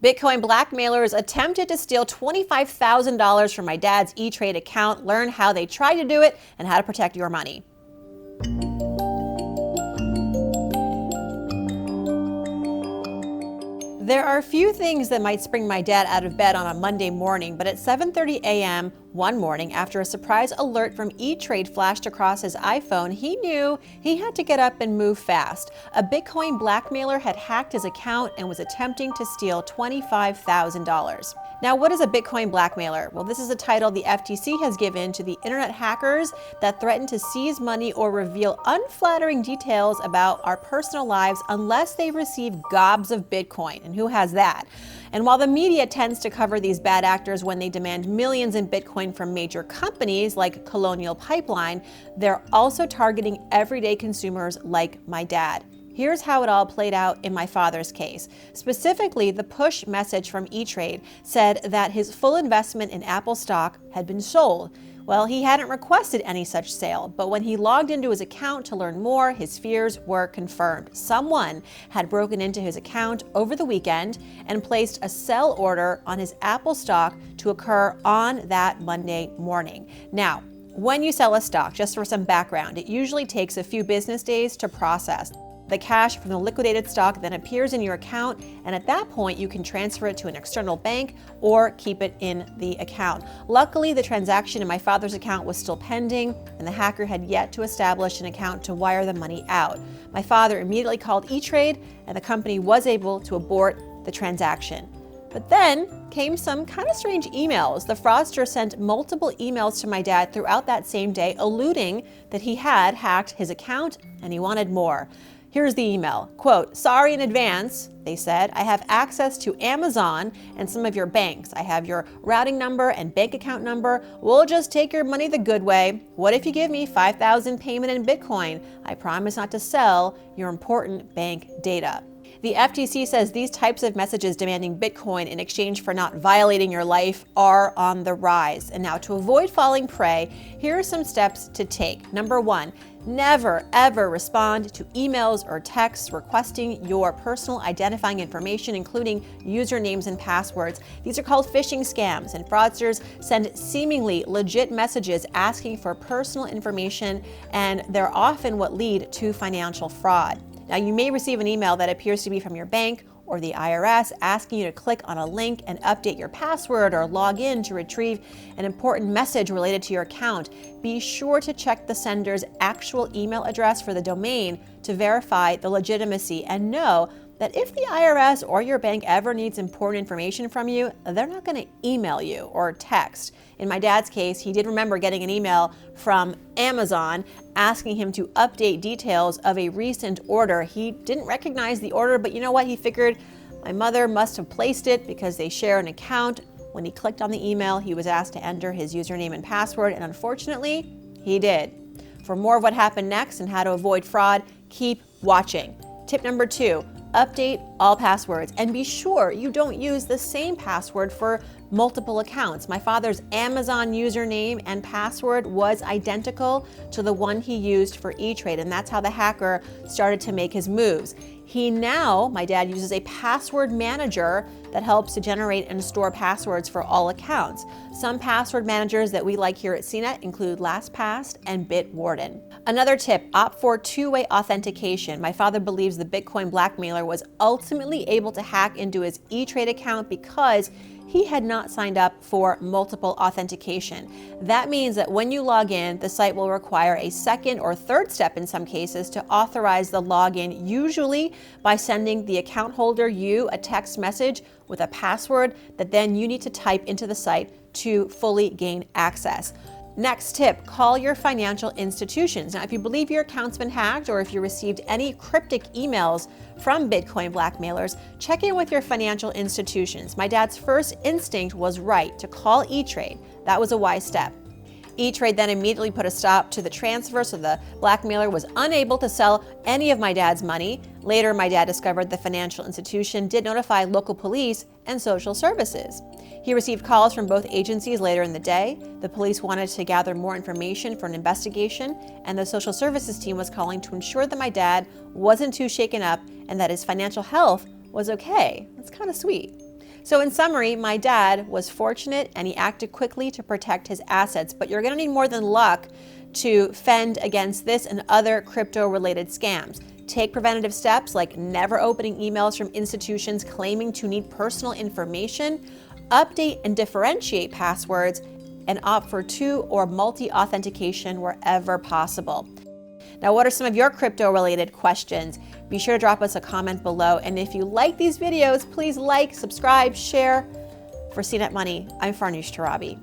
Bitcoin blackmailers attempted to steal $25,000 from my dad's E-Trade account. Learn how they tried to do it and how to protect your money. There are a few things that might spring my dad out of bed on a Monday morning, but at 7:30 a.m. one morning, after a surprise alert from E-Trade flashed across his iPhone, he knew he had to get up and move fast. A Bitcoin blackmailer had hacked his account and was attempting to steal $25,000. Now, what is a Bitcoin blackmailer? Well, this is a title the FTC has given to the internet hackers that threaten to seize money or reveal unflattering details about our personal lives unless they receive gobs of Bitcoin. And who has that? And while the media tends to cover these bad actors when they demand millions in Bitcoin from major companies like Colonial Pipeline, they're also targeting everyday consumers like my dad. Here's how it all played out in my father's case. Specifically, the push message from E-Trade said that his full investment in Apple stock had been sold. Well, he hadn't requested any such sale, but when he logged into his account to learn more, his fears were confirmed. Someone had broken into his account over the weekend and placed a sell order on his Apple stock to occur on that Monday morning. Now, when you sell a stock, just for some background, it usually takes a few business days to process. The cash from the liquidated stock then appears in your account, and at that point you can transfer it to an external bank or keep it in the account. Luckily, the transaction in my father's account was still pending, and the hacker had yet to establish an account to wire the money out. My father immediately called E-Trade, and the company was able to abort the transaction. But then came some kind of strange emails. The fraudster sent multiple emails to my dad throughout that same day, alluding that he had hacked his account and he wanted more. Here's the email. Quote, "Sorry in advance," they said. "I have access to Amazon and some of your banks. I have your routing number and bank account number. We'll just take your money the good way. What if you give me $5,000 payment in Bitcoin? I promise not to sell your important bank data." The FTC says these types of messages demanding Bitcoin in exchange for not violating your life are on the rise. And now, to avoid falling prey, here are some steps to take. Number one, never ever respond to emails or texts requesting your personal identifying information, including usernames and passwords. These are called phishing scams, and fraudsters send seemingly legit messages asking for personal information, and they're often what lead to financial fraud. Now, you may receive an email that appears to be from your bank or the IRS asking you to click on a link and update your password or log in to retrieve an important message related to your account. Be sure to check the sender's actual email address for the domain to verify the legitimacy, and know that if the IRS or your bank ever needs important information from you, they're not going to email you or text. In my dad's case, he did remember getting an email from Amazon asking him to update details of a recent order. He didn't recognize the order, but you know what? He figured my mother must have placed it because they share an account. When he clicked on the email, he was asked to enter his username and password, and unfortunately, he did. For more of what happened next and how to avoid fraud, keep watching. Tip number 2, update all passwords, and be sure you don't use the same password for multiple accounts. My father's Amazon username and password was identical to the one he used for E-Trade, and that's how the hacker started to make his moves. My dad uses a password manager that helps to generate and store passwords for all accounts. Some password managers that we like here at CNET include LastPass and Bitwarden. Another tip, opt for two-way authentication. My father believes the Bitcoin blackmailer was ultimately able to hack into his E-Trade account because he had not signed up for multiple authentication. That means that when you log in, the site will require a second or third step in some cases to authorize the login, usually by sending the account holder you a text message with a password that then you need to type into the site to fully gain access. Next tip, call your financial institutions. Now, if you believe your account's been hacked or if you received any cryptic emails from Bitcoin blackmailers, check in with your financial institutions. My dad's first instinct was right, to call E-Trade. That was a wise step. E-Trade then immediately put a stop to the transfer, so the blackmailer was unable to sell any of my dad's money. Later, my dad discovered the financial institution did notify local police and social services. He received calls from both agencies later in the day. The police wanted to gather more information for an investigation, and the social services team was calling to ensure that my dad wasn't too shaken up and that his financial health was okay. That's kind of sweet. So in summary, my dad was fortunate and he acted quickly to protect his assets, but you're going to need more than luck to fend against this and other crypto-related scams. Take preventative steps like never opening emails from institutions claiming to need personal information, update and differentiate passwords, and opt for 2 or multi-authentication wherever possible. Now, what are some of your crypto-related questions? Be sure to drop us a comment below. And if you like these videos, please like, subscribe, share. For CNET Money, I'm Farnoosh Torabi.